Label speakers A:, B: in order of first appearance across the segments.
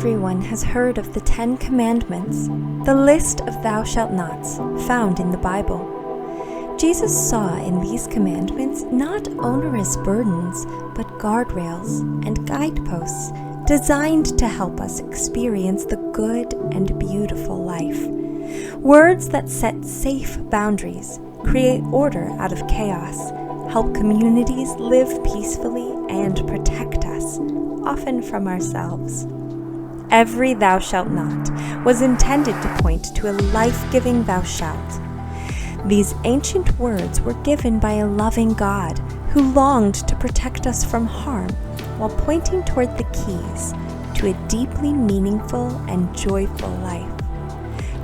A: everyone has heard of the 10 Commandments, the list of thou shalt nots found in the Bible. Jesus saw in these commandments not onerous burdens, but guardrails and guideposts designed to help us experience the good and beautiful life. Words that set safe boundaries, create order out of chaos, help communities live peacefully, and protect us, often from ourselves. Every thou shalt not was intended to point to a life-giving thou shalt. These ancient words were given by a loving God who longed to protect us from harm while pointing toward the keys to a deeply meaningful and joyful life.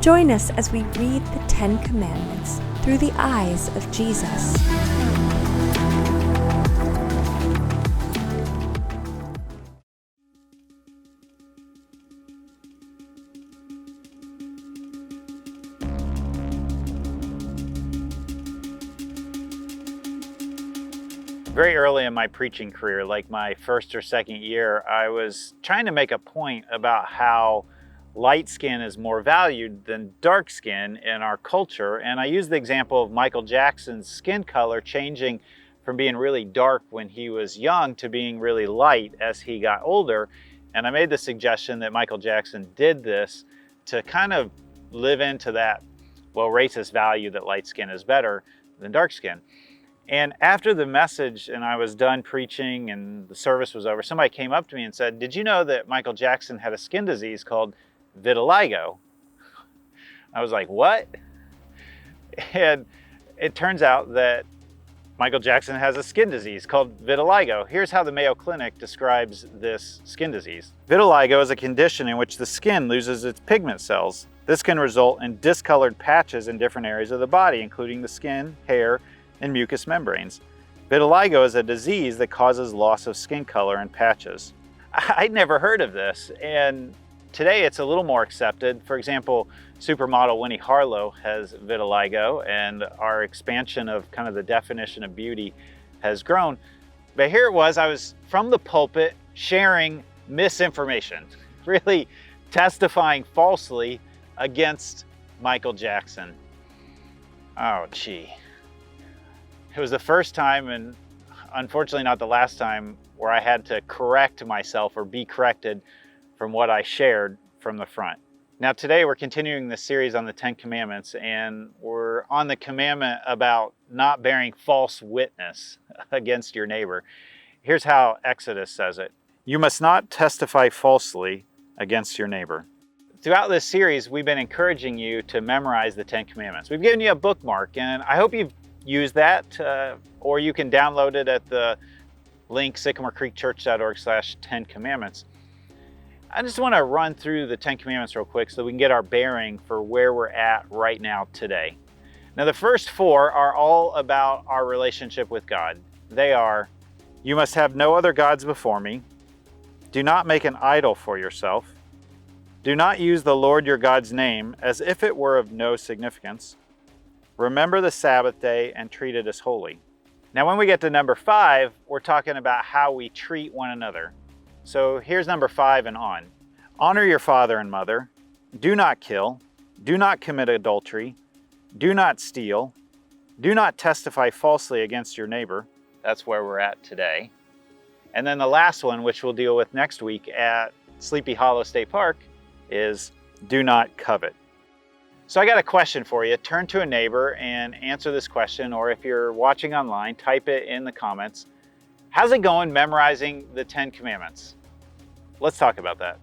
A: Join us as we read the 10 Commandments through the eyes of Jesus.
B: Very early in my preaching career, like my first or second year, I was trying to make a point about how light skin is more valued than dark skin in our culture. And I used the example of Michael Jackson's skin color changing from being really dark when he was young to being really light as he got older. And I made the suggestion that Michael Jackson did this to kind of live into that, well, racist value that light skin is better than dark skin. And after the message and I was done preaching and the service was over, somebody came up to me and said, "Did you know that Michael Jackson had a skin disease called vitiligo?" I was like, "What?" And it turns out that Michael Jackson has a skin disease called vitiligo. Here's how the Mayo Clinic describes this skin disease. Vitiligo is a condition in which the skin loses its pigment cells. This can result in discolored patches in different areas of the body, including the skin, hair, and mucous membranes. Vitiligo is a disease that causes loss of skin color and patches. I'd never heard of this, and today it's a little more accepted. For example, supermodel Winnie Harlow has vitiligo, and our expansion of kind of the definition of beauty has grown. But here it was, I was from the pulpit sharing misinformation, really testifying falsely against Michael Jackson. Oh, gee. It was the first time, and unfortunately not the last time, where I had to correct myself or be corrected from what I shared from the front. Now today we're continuing this series on the 10 Commandments, and we're on the commandment about not bearing false witness against your neighbor. Here's how Exodus says it. You must not testify falsely against your neighbor. Throughout this series, we've been encouraging you to memorize the 10 Commandments. We've given you a bookmark, and I hope you've used that, or you can download it at the link sycamorecreekchurch.org/10 Commandments. I just want to run through the 10 Commandments real quick so we can get our bearing for where we're at right now today. Now, the first 4 are all about our relationship with God. They are, you must have no other gods before me. Do not make an idol for yourself. Do not use the Lord your God's name as if it were of no significance. Remember the Sabbath day and treat it as holy. Now, when we get to number 5, we're talking about how we treat one another. So here's number 5 and on. Honor your father and mother. Do not kill. Do not commit adultery. Do not steal. Do not testify falsely against your neighbor. That's where we're at today. And then the last one, which we'll deal with next week at Sleepy Hollow State Park, is do not covet. So I got a question for you. Turn to a neighbor and answer this question, or if you're watching online, type it in the comments. How's it going memorizing the 10 Commandments? Let's talk about that.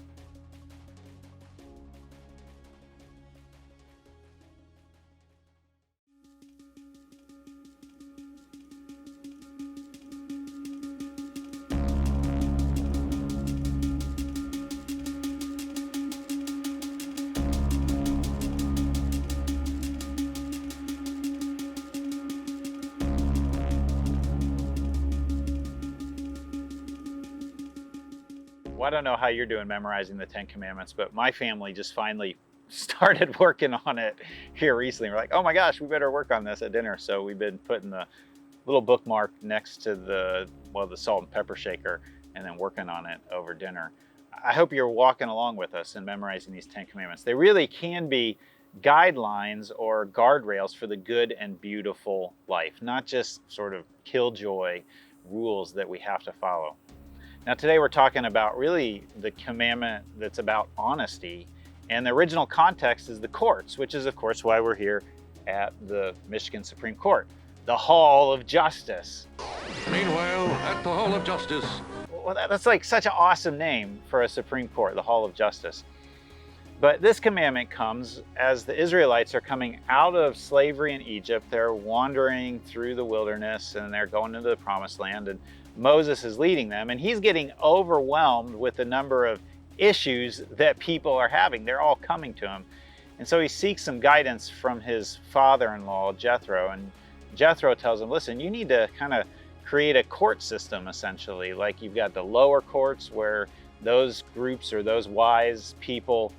B: Well, I don't know how you're doing memorizing the 10 Commandments, but my family just finally started working on it here recently. We're like, oh my gosh, we better work on this at dinner. So we've been putting the little bookmark next to the salt and pepper shaker and then working on it over dinner. I hope you're walking along with us and memorizing these 10 commandments. They really can be guidelines or guardrails for the good and beautiful life, not just sort of killjoy rules that we have to follow. Now today we're talking about really the commandment that's about honesty, and the original context is the courts, which is of course why we're here at the Michigan Supreme Court, the Hall of Justice.
C: Meanwhile, at the Hall of Justice.
B: Well, that's like such an awesome name for a Supreme Court, the Hall of Justice. But this commandment comes as the Israelites are coming out of slavery in Egypt. They're wandering through the wilderness and they're going into the promised land, and Moses is leading them, and he's getting overwhelmed with the number of issues that people are having. They're all coming to him. And so he seeks some guidance from his father-in-law, Jethro, and Jethro tells him, listen, you need to kind of create a court system, essentially. Like you've got the lower courts where those groups or those wise people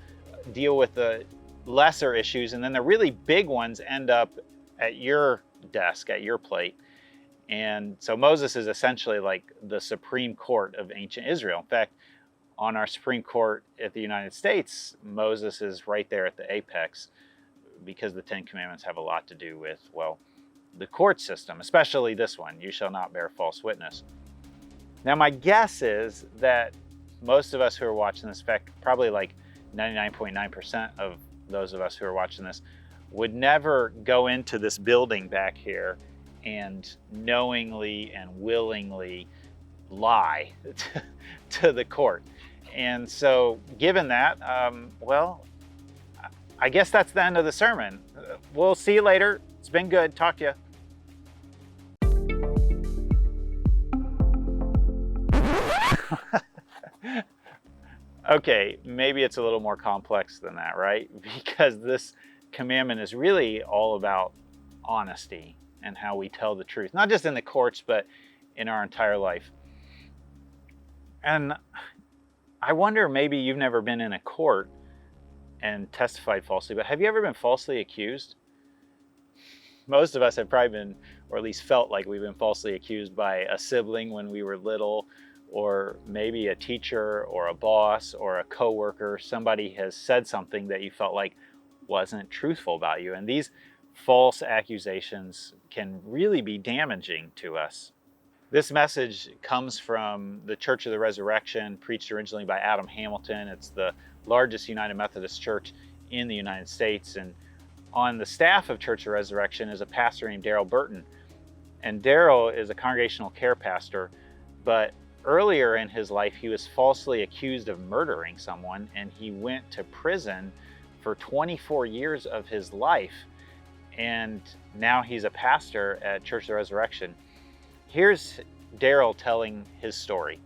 B: deal with the lesser issues, and then the really big ones end up at your desk, at your plate. And so Moses is essentially like the Supreme Court of ancient Israel. In fact, on our Supreme Court at the United States, Moses is right there at the apex, because the 10 Commandments have a lot to do with, well, the court system, especially this one, you shall not bear false witness. Now my guess is that most of us who are watching this, in fact, probably like 99.9% of those of us who are watching this, would never go into this building back here and knowingly and willingly lie to the court. And so given that, well, I guess that's the end of the sermon. We'll see you later. It's been good. Talk to you. Okay, maybe it's a little more complex than that, right? Because this commandment is really all about honesty and how we tell the truth, not just in the courts, but in our entire life. And I wonder, maybe you've never been in a court and testified falsely, but have you ever been falsely accused? Most of us have probably been, or at least felt like we've been falsely accused by a sibling when we were little, or maybe a teacher or a boss or a coworker. Somebody has said something that you felt like wasn't truthful about you. And these false accusations can really be damaging to us. This message comes from the Church of the Resurrection, preached originally by Adam Hamilton. It's the largest United Methodist church in the United States. And on the staff of Church of the Resurrection is a pastor named Darrell Burton. And Darrell is a congregational care pastor, but earlier in his life, he was falsely accused of murdering someone, and he went to prison for 24 years of his life. And now he's a pastor at Church of the Resurrection. Here's Darrell telling his story.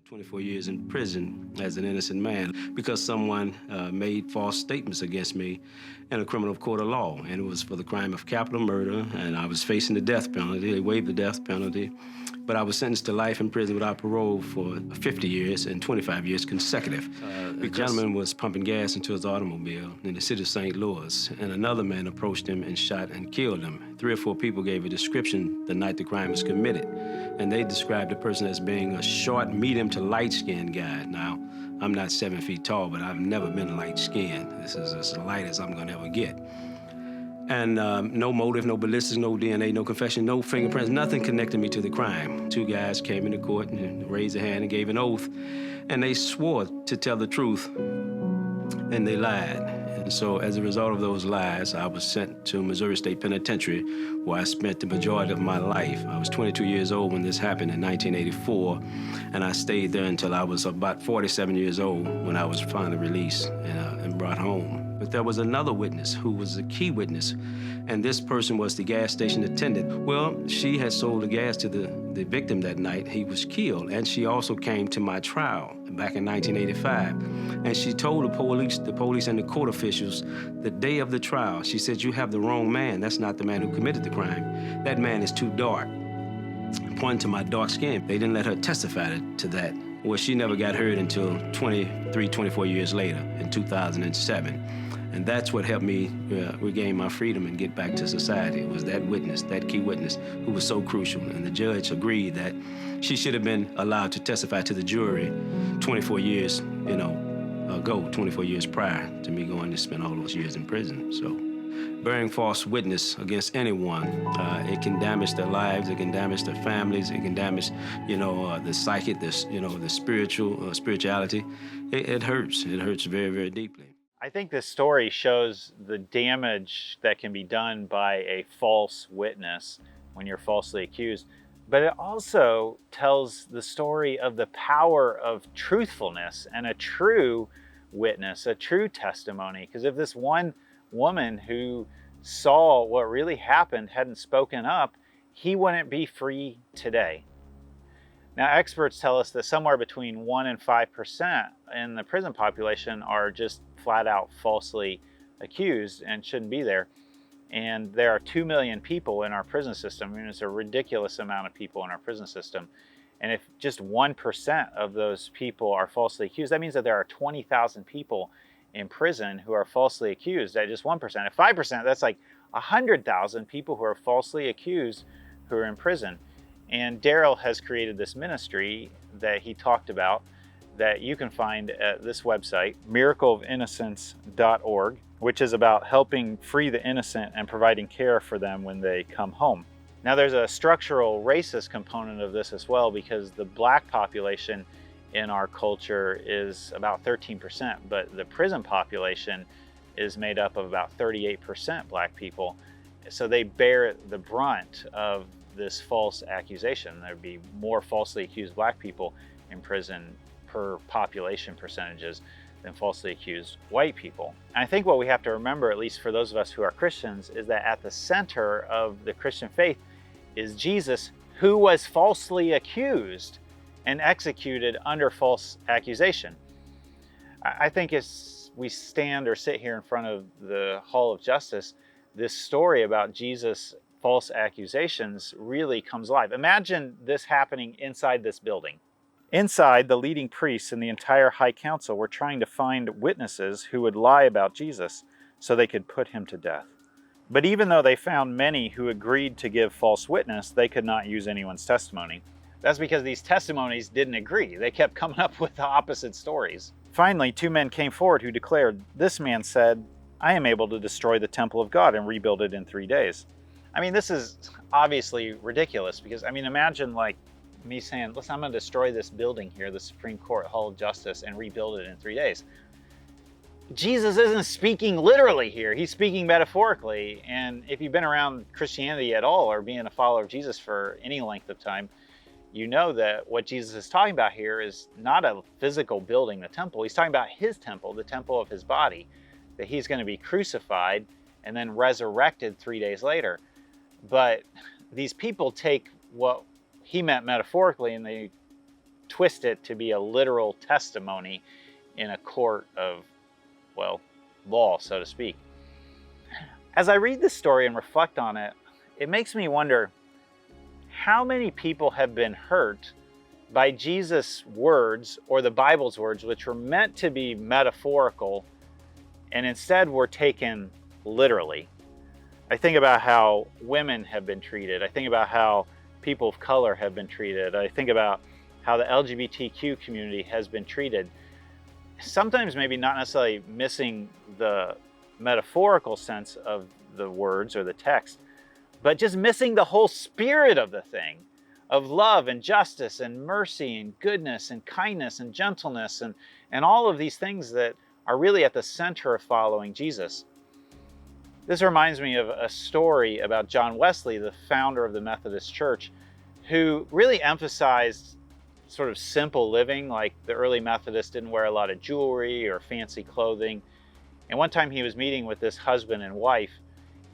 D: 24 years in prison as an innocent man because someone made false statements against me in a criminal court of law, and it was for the crime of capital murder, and I was facing the death penalty. They waived the death penalty, but I was sentenced to life in prison without parole for 50 years and 25 years consecutive. The gentleman was pumping gas into his automobile in the city of St. Louis, and another man approached him and shot and killed him. 3 or 4 people gave a description the night the crime was committed, and they described the person as being a short, medium to light-skinned guy. Now, I'm not 7 feet tall, but I've never been light-skinned. This is as light as I'm gonna ever get. And no motive, no ballistics, no DNA, no confession, no fingerprints, nothing connected me to the crime. 2 guys came into court and raised their hand and gave an oath, and they swore to tell the truth, and they lied. And so as a result of those lies, I was sent to Missouri State Penitentiary, where I spent the majority of my life. I was 22 years old when this happened in 1984, and I stayed there until I was about 47 years old when I was finally released and brought home. But there was another witness who was a key witness, and this person was the gas station attendant. Well, she had sold the gas to the victim that night. He was killed, and she also came to my trial back in 1985. And she told the police and the court officials the day of the trial, she said, "You have the wrong man. That's not the man who committed the crime. That man is too dark," pointing to my dark skin. They didn't let her testify to that. Well, she never got heard until 24 years later in 2007. And that's what helped me regain my freedom and get back to society. It was that witness, that key witness, who was so crucial. And the judge agreed that She should have been allowed to testify to the jury 24 years, ago, 24 years prior to me going to spend all those years in prison. So bearing false witness against anyone, it can damage their lives, it can damage their families, it can damage, the psychic, the spirituality. It hurts. It hurts very, very deeply.
B: I think this story shows the damage that can be done by a false witness when you're falsely accused, but it also tells the story of the power of truthfulness and a true witness, a true testimony. Because if this one woman who saw what really happened hadn't spoken up, he wouldn't be free today. Now, experts tell us that somewhere between 1% and 5% in the prison population are just flat out falsely accused and shouldn't be there. And there are 2 million people in our prison system. I mean, it's a ridiculous amount of people in our prison system. And if just 1% of those people are falsely accused, that means that there are 20,000 people in prison who are falsely accused at just 1%. At 5%, that's like 100,000 people who are falsely accused who are in prison. And Daryl has created this ministry that he talked about that you can find at this website, miracleofinnocence.org, which is about helping free the innocent and providing care for them when they come home. Now, there's a structural racist component of this as well, because the black population in our culture is about 13%, but the prison population is made up of about 38% black people. So they bear the brunt of this false accusation. There'd be more falsely accused black people in prison per population percentages than falsely accused white people. And I think what we have to remember, at least for those of us who are Christians, is that at the center of the Christian faith is Jesus, who was falsely accused and executed under false accusation. I think as we stand or sit here in front of the Hall of Justice, this story about Jesus' false accusations really comes alive. Imagine this happening inside this building. Inside, the leading priests and the entire high council were trying to find witnesses who would lie about Jesus so they could put him to death. But even though they found many who agreed to give false witness, they could not use anyone's testimony. That's because these testimonies didn't agree. They kept coming up with the opposite stories. Finally, 2 men came forward who declared, "This man said, I am able to destroy the temple of God and rebuild it in 3 days." I mean, this is obviously ridiculous because, imagine like me saying, listen, I'm going to destroy this building here, the Supreme Court Hall of Justice, and rebuild it in 3 days. Jesus isn't speaking literally here. He's speaking metaphorically. And if you've been around Christianity at all or being a follower of Jesus for any length of time, you know that what Jesus is talking about here is not a physical building, the temple. He's talking about his temple, the temple of his body, that he's going to be crucified and then resurrected 3 days later. But these people take what he meant metaphorically and they twist it to be a literal testimony in a court of, law, so to speak. As I read this story and reflect on it, it makes me wonder how many people have been hurt by Jesus' words or the Bible's words, which were meant to be metaphorical and instead were taken literally. I think about how women have been treated. I think about how people of color have been treated. I think about how the LGBTQ community has been treated. Sometimes maybe not necessarily missing the metaphorical sense of the words or the text, but just missing the whole spirit of the thing, of love and justice and mercy and goodness and kindness and gentleness and all of these things that are really at the center of following Jesus. This reminds me of a story about John Wesley, the founder of the Methodist Church, who really emphasized sort of simple living. Like the early Methodists didn't wear a lot of jewelry or fancy clothing. And one time he was meeting with this husband and wife,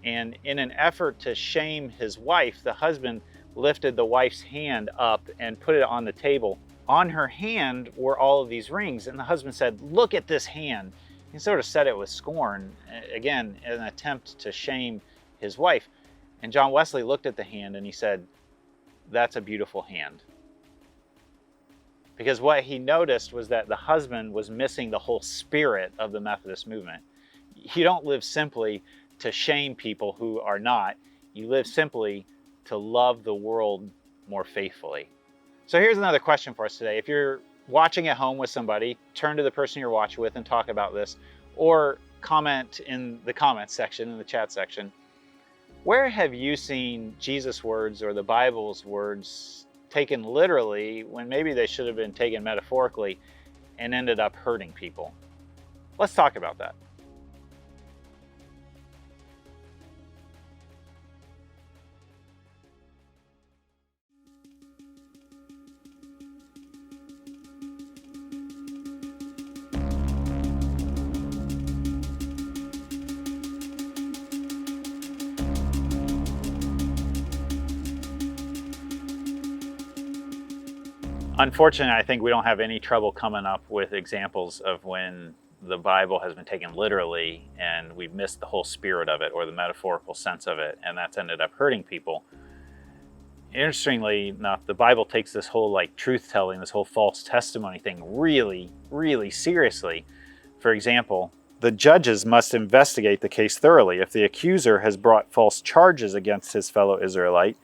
B: and in an effort to shame his wife, the husband lifted the wife's hand up and put it on the table. On her hand were all of these rings, and the husband said, "Look at this hand." He sort of said it with scorn, again, in an attempt to shame his wife. And John Wesley looked at the hand and he said, "That's a beautiful hand." Because what he noticed was that the husband was missing the whole spirit of the Methodist movement. You don't live simply to shame people who are not. You live simply to love the world more faithfully. So here's another question for us today. If you're watching at home with somebody, turn to the person you're watching with and talk about this, or comment in the comments section, in the chat section. Where have you seen Jesus' words or the Bible's words taken literally when maybe they should have been taken metaphorically and ended up hurting people? Let's talk about that. Unfortunately, I think we don't have any trouble coming up with examples of when the Bible has been taken literally and we've missed the whole spirit of it or the metaphorical sense of it, and that's ended up hurting people. Interestingly enough, the Bible takes this whole truth-telling, this whole false testimony thing really, really seriously. For example, the judges must investigate the case thoroughly. If the accuser has brought false charges against his fellow Israelite,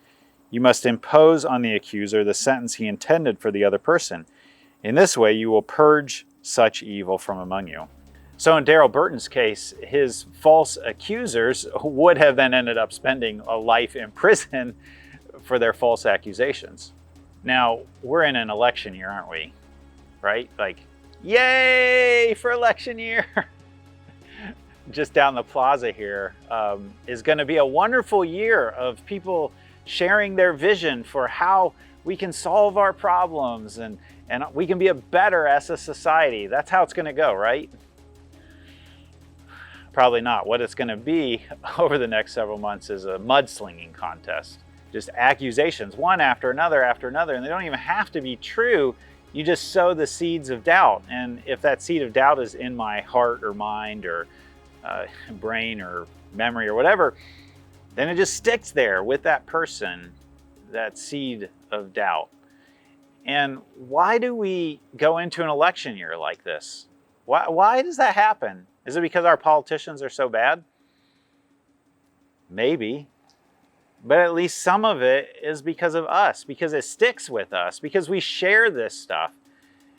B: you must impose on the accuser the sentence he intended for the other person. In this way, you will purge such evil from among you. So in Darrell Burton's case, his false accusers would have then ended up spending a life in prison for their false accusations. Now, we're in an election year, aren't we? Right? Yay for election year! Just down the plaza here is going to be a wonderful year of people sharing their vision for how we can solve our problems and we can be a better as a society. That's how it's going to go, right? Probably not. What it's going to be over the next several months is a mudslinging contest. Just accusations, one after another, and they don't even have to be true. You just sow the seeds of doubt. And if that seed of doubt is in my heart or mind or brain or memory or whatever, then it just sticks there with that person, that seed of doubt. And why do we go into an election year like this? Why does that happen? Is it because our politicians are so bad? Maybe. But at least some of it is because of us, because it sticks with us, because we share this stuff.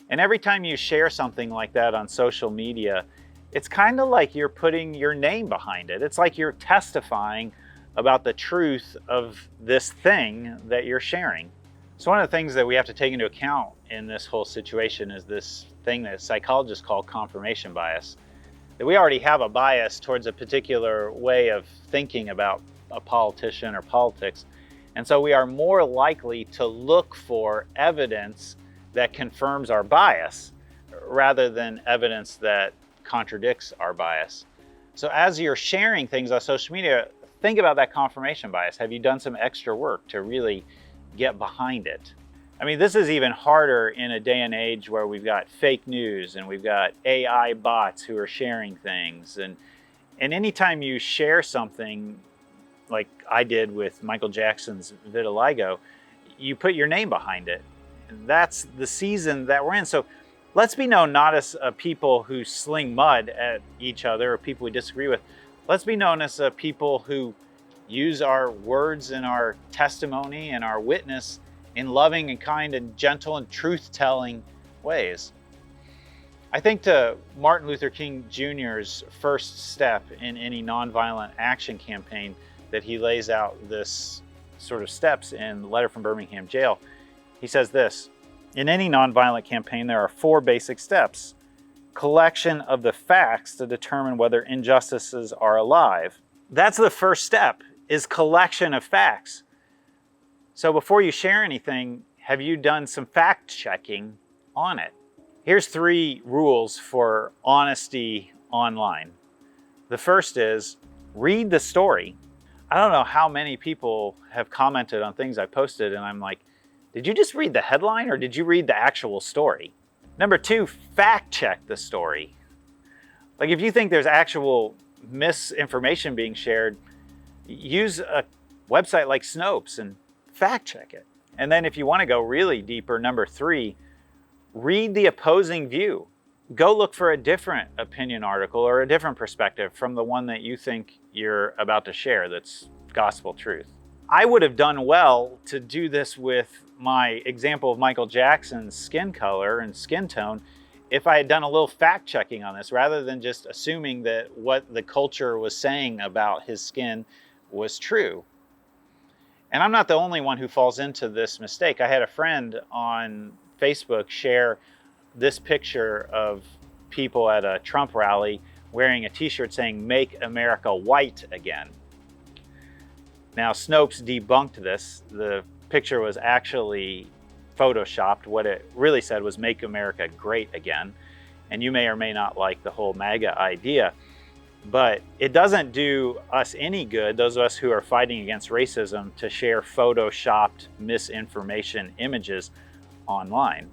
B: And every time you share something like that on social media, it's kind of like you're putting your name behind it. It's like you're testifying about the truth of this thing that you're sharing. So one of the things that we have to take into account in this whole situation is this thing that psychologists call confirmation bias. That we already have a bias towards a particular way of thinking about a politician or politics. And so we are more likely to look for evidence that confirms our bias rather than evidence that contradicts our bias. So as you're sharing things on social media, think about that confirmation bias. Have you done some extra work to really get behind it? I mean, this is even harder in a day and age where we've got fake news and we've got AI bots who are sharing things. And anytime you share something like I did with Michael Jackson's Vitiligo, you put your name behind it. And that's the season that we're in. So let's be known not as people who sling mud at each other or people we disagree with. Let's be known as people who use our words and our testimony and our witness in loving and kind and gentle and truth-telling ways. I think to Martin Luther King Jr.'s first step in any nonviolent action campaign that he lays out this sort of steps in the letter from Birmingham jail. He says this: in any nonviolent campaign, there are 4 basic steps. Collection of the facts to determine whether injustices are alive. That's the first step, is collection of facts. So before you share anything, have you done some fact checking on it? Here's 3 rules for honesty online. The first is read the story. I don't know how many people have commented on things I posted and I'm like, did you just read the headline or did you read the actual story? Number 2, fact check the story. Like if you think there's actual misinformation being shared, use a website like Snopes and fact check it. And then if you want to go really deeper, number 3, read the opposing view. Go look for a different opinion article or a different perspective from the one that you think you're about to share that's gospel truth. I would have done well to do this with my example of Michael Jackson's skin color and skin tone if I had done a little fact checking on this rather than just assuming that what the culture was saying about his skin was true. And I'm not the only one who falls into this mistake. I had a friend on Facebook share this picture of people at a Trump rally wearing a t-shirt saying "Make America White Again." Now, Snopes debunked this. The picture was actually photoshopped. What it really said was "Make America Great Again." And you may or may not like the whole MAGA idea, but it doesn't do us any good, those of us who are fighting against racism, to share photoshopped misinformation images online.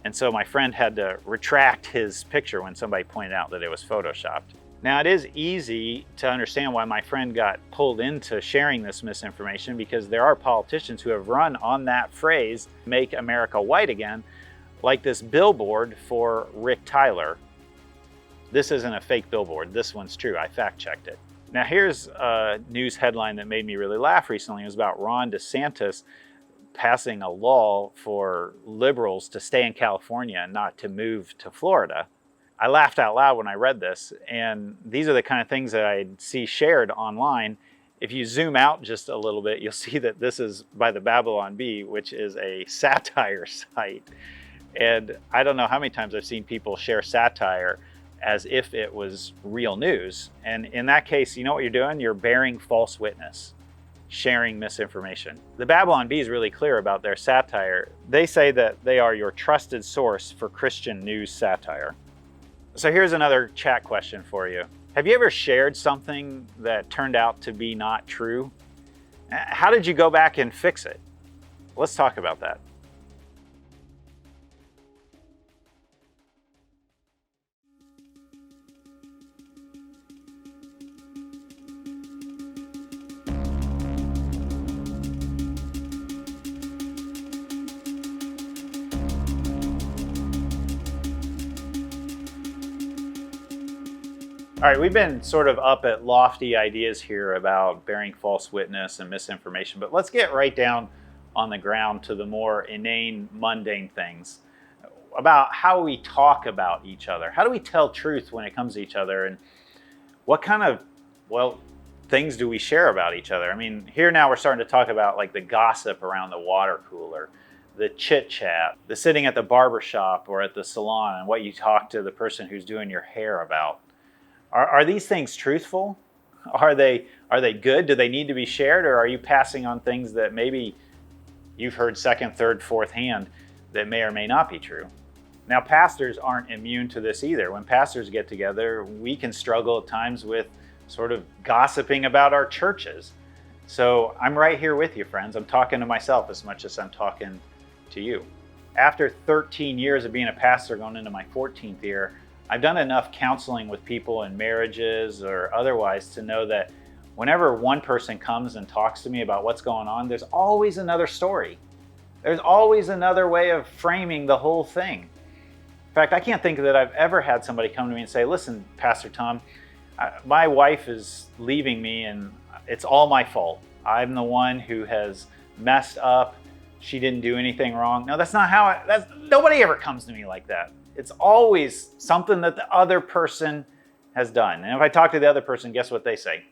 B: And so my friend had to retract his picture when somebody pointed out that it was photoshopped. Now, it is easy to understand why my friend got pulled into sharing this misinformation, because there are politicians who have run on that phrase, "Make America White Again," like this billboard for Rick Tyler. This isn't a fake billboard. This one's true. I fact-checked it. Now, here's a news headline that made me really laugh recently. It was about Ron DeSantis passing a law for liberals to stay in California and not to move to Florida. I laughed out loud when I read this, and these are the kind of things that I see shared online. If you zoom out just a little bit, you'll see that this is by the Babylon Bee, which is a satire site. And I don't know how many times I've seen people share satire as if it was real news. And in that case, you know what you're doing? You're bearing false witness, sharing misinformation. The Babylon Bee is really clear about their satire. They say that they are your trusted source for Christian news satire. So here's another chat question for you. Have you ever shared something that turned out to be not true? How did you go back and fix it? Let's talk about that. All right, we've been sort of up at lofty ideas here about bearing false witness and misinformation, but let's get right down on the ground to the more inane, mundane things about how we talk about each other. How do we tell truth when it comes to each other, and what kind of, things do we share about each other? I mean, here now we're starting to talk about like the gossip around the water cooler, the chit chat, the sitting at the barber shop or at the salon, and what you talk to the person who's doing your hair about. Are these things truthful? Are they good? Do they need to be shared? Or are you passing on things that maybe you've heard second, third, fourth hand that may or may not be true? Now, pastors aren't immune to this either. When pastors get together, we can struggle at times with sort of gossiping about our churches. So I'm right here with you, friends. I'm talking to myself as much as I'm talking to you. After 13 years of being a pastor, going into my 14th year, I've done enough counseling with people in marriages or otherwise to know that whenever one person comes and talks to me about what's going on, there's always another story. There's always another way of framing the whole thing. In fact, I can't think that I've ever had somebody come to me and say, "Listen, Pastor Tom, my wife is leaving me and it's all my fault. I'm the one who has messed up. She didn't do anything wrong." No, that's not how nobody ever comes to me like that. It's always something that the other person has done. And if I talk to the other person, guess what they say?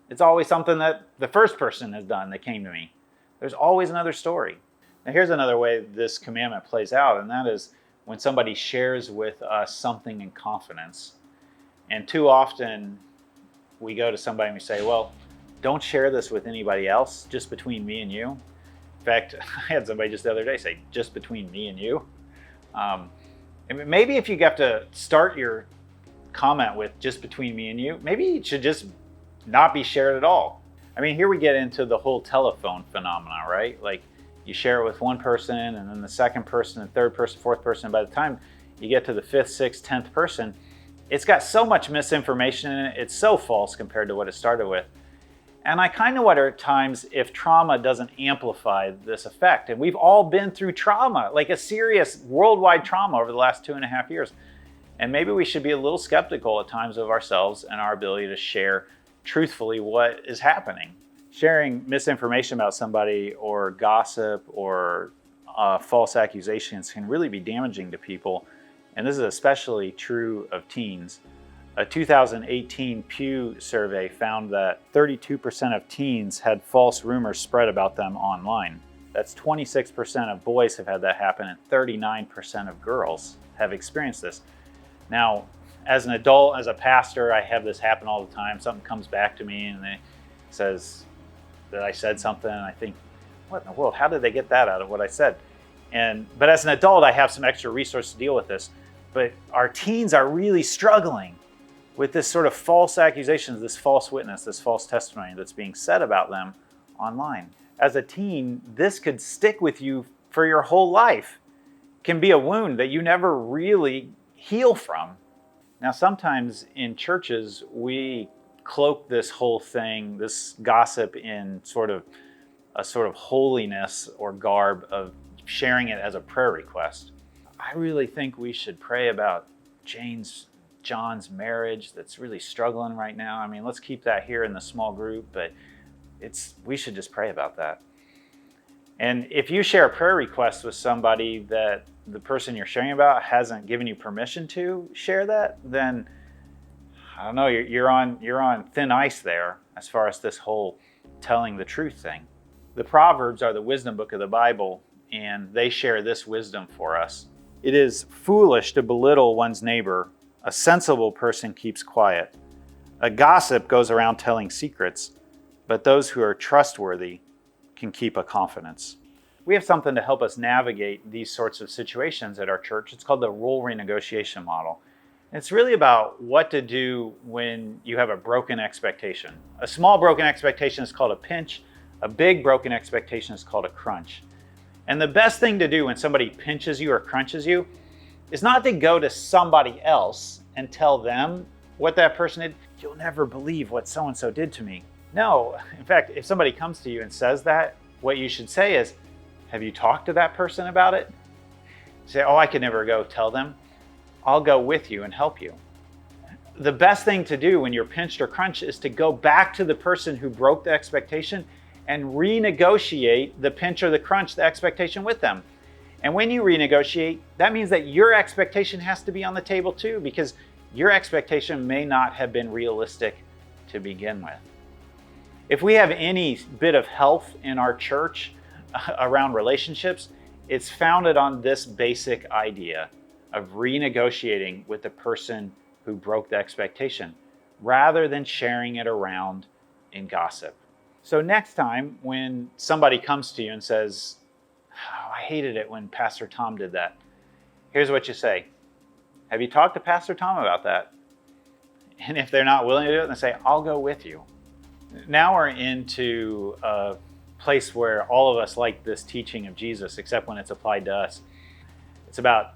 B: It's always something that the first person has done that came to me. There's always another story. Now, here's another way this commandment plays out, and that is when somebody shares with us something in confidence. And too often we go to somebody and we say, "Well, don't share this with anybody else, just between me and you." In fact, I had somebody just the other day say, "Just between me and you." Maybe if you have to start your comment with "just between me and you," maybe it should just not be shared at all. I mean, here we get into the whole telephone phenomenon, right? Like you share it with one person and then the second person and third person, fourth person. And by the time you get to the fifth, sixth, 10th person, it's got so much misinformation in it. It's so false compared to what it started with. And I kind of wonder at times if trauma doesn't amplify this effect. And we've all been through trauma, like a serious worldwide trauma over the last 2.5 years. And maybe we should be a little skeptical at times of ourselves and our ability to share truthfully what is happening. Sharing misinformation about somebody or gossip or false accusations can really be damaging to people. And this is especially true of teens. A 2018 Pew survey found that 32% of teens had false rumors spread about them online. That's 26% of boys have had that happen, and 39% of girls have experienced this. Now, as an adult, as a pastor, I have this happen all the time. Something comes back to me and it says that I said something, and I think, what in the world? How did they get that out of what I said? But as an adult, I have some extra resources to deal with this. But our teens are really struggling with this sort of false accusations, this false witness, this false testimony that's being said about them online. As a teen, this could stick with you for your whole life. It can be a wound that you never really heal from. Now, sometimes in churches, we cloak this whole thing, this gossip, in sort of holiness or garb of sharing it as a prayer request. I really think we should pray about John's marriage that's really struggling right now. I mean, let's keep that here in the small group, but we should just pray about that. And if you share a prayer request with somebody that the person you're sharing about hasn't given you permission to share that, then I don't know, you're on thin ice there as far as this whole telling the truth thing. The Proverbs are the wisdom book of the Bible, and they share this wisdom for us. It is foolish to belittle one's neighbor. A sensible person keeps quiet. A gossip goes around telling secrets, but those who are trustworthy can keep a confidence. We have something to help us navigate these sorts of situations at our church. It's called the role renegotiation model. It's really about what to do when you have a broken expectation. A small broken expectation is called a pinch. A big broken expectation is called a crunch. And the best thing to do when somebody pinches you or crunches you is not to go to somebody else and tell them what that person did. You'll never believe what so-and-so did to me. No, in fact, if somebody comes to you and says that, what you should say is, have you talked to that person about it? Say, oh, I could never go tell them. I'll go with you and help you. The best thing to do when you're pinched or crunched is to go back to the person who broke the expectation and renegotiate the pinch or the crunch, the expectation with them. And when you renegotiate, that means that your expectation has to be on the table too, because your expectation may not have been realistic to begin with. If we have any bit of health in our church around relationships, it's founded on this basic idea of renegotiating with the person who broke the expectation, rather than sharing it around in gossip. So next time when somebody comes to you and says, oh, I hated it when Pastor Tom did that, here's what you say. Have you talked to Pastor Tom about that? And if they're not willing to do it, then say, I'll go with you. Now we're into a place where all of us like this teaching of Jesus, except when it's applied to us. It's about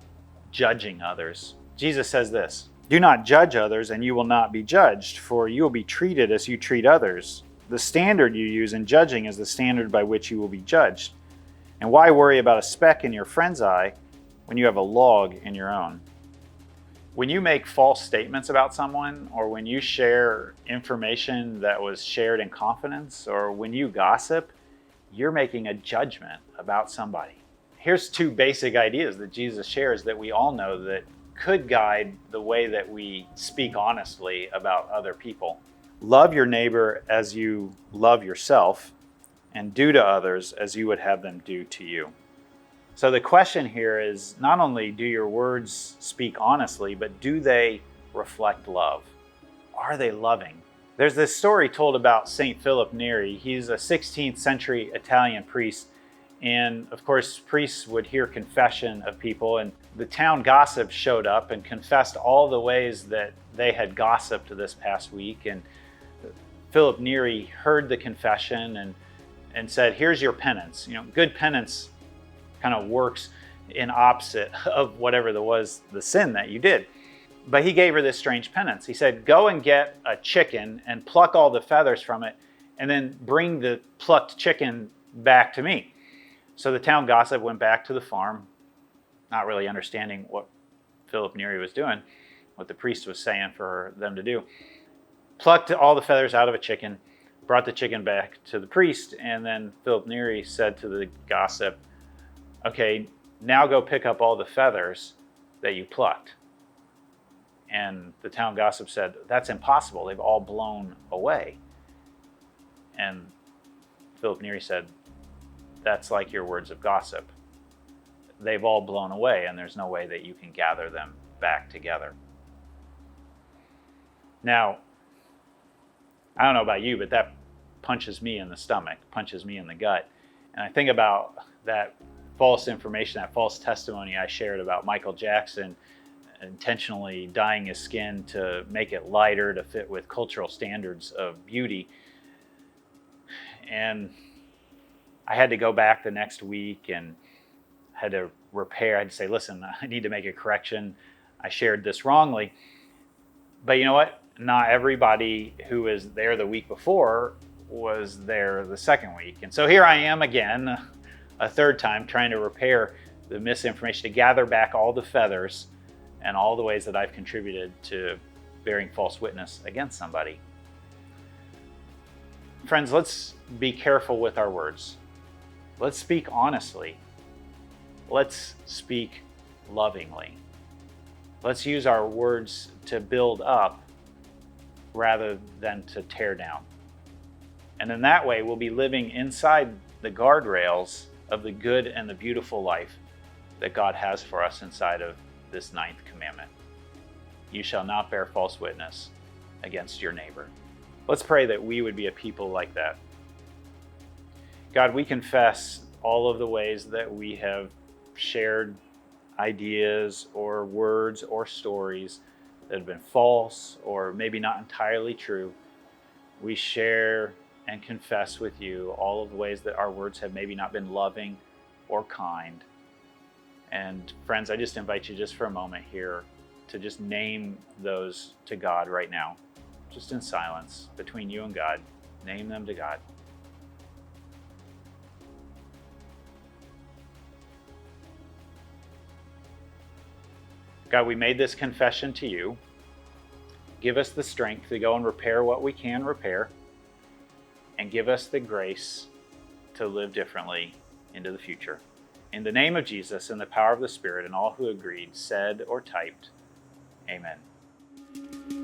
B: judging others. Jesus says this, do not judge others and you will not be judged, for you will be treated as you treat others. The standard you use in judging is the standard by which you will be judged. And why worry about a speck in your friend's eye when you have a log in your own? When you make false statements about someone, or when you share information that was shared in confidence, or when you gossip, you're making a judgment about somebody. Here's two basic ideas that Jesus shares that we all know that could guide the way that we speak honestly about other people. Love your neighbor as you love yourself, and do to others as you would have them do to you. So the question here is, not only do your words speak honestly, but do they reflect love? Are they loving? There's this story told about St. Philip Neri. He's a 16th century Italian priest. And of course, priests would hear confession of people, and the town gossip showed up and confessed all the ways that they had gossiped this past week. And Philip Neri heard the confession and said, here's your penance. You know, good penance kind of works in opposite of whatever was the sin that you did. But he gave her this strange penance. He said, go and get a chicken and pluck all the feathers from it, and then bring the plucked chicken back to me. So the town gossip went back to the farm, not really understanding what Philip Neri was doing, what the priest was saying for them to do. Plucked all the feathers out of a chicken, brought the chicken back to the priest, and then Philip Neri said to the gossip, okay, now go pick up all the feathers that you plucked. And the town gossip said, that's impossible. They've all blown away. And Philip Neri said, that's like your words of gossip. They've all blown away, and there's no way that you can gather them back together. Now, I don't know about you, but that punches me in the stomach, punches me in the gut. And I think about that false information, that false testimony I shared about Michael Jackson intentionally dyeing his skin to make it lighter to fit with cultural standards of beauty. And I had to go back the next week and had to repair. I had to say, listen, I need to make a correction. I shared this wrongly. But you know what? Not everybody who was there the week before was there the second week. And so here I am again, a third time, trying to repair the misinformation, to gather back all the feathers and all the ways that I've contributed to bearing false witness against somebody. Friends, let's be careful with our words. Let's speak honestly. Let's speak lovingly. Let's use our words to build up rather than to tear down. And in that way, we'll be living inside the guardrails of the good and the beautiful life that God has for us inside of this 9th commandment. You shall not bear false witness against your neighbor. Let's pray that we would be a people like that. God, we confess all of the ways that we have shared ideas or words or stories that have been false or maybe not entirely true. We share and confess with you all of the ways that our words have maybe not been loving or kind. And friends, I just invite you just for a moment here to just name those to God right now, just in silence between you and God. Name them to God. God, we made this confession to you. Give us the strength to go and repair what we can repair, and give us the grace to live differently into the future. In the name of Jesus and the power of the Spirit, and all who agreed, said, or typed, Amen.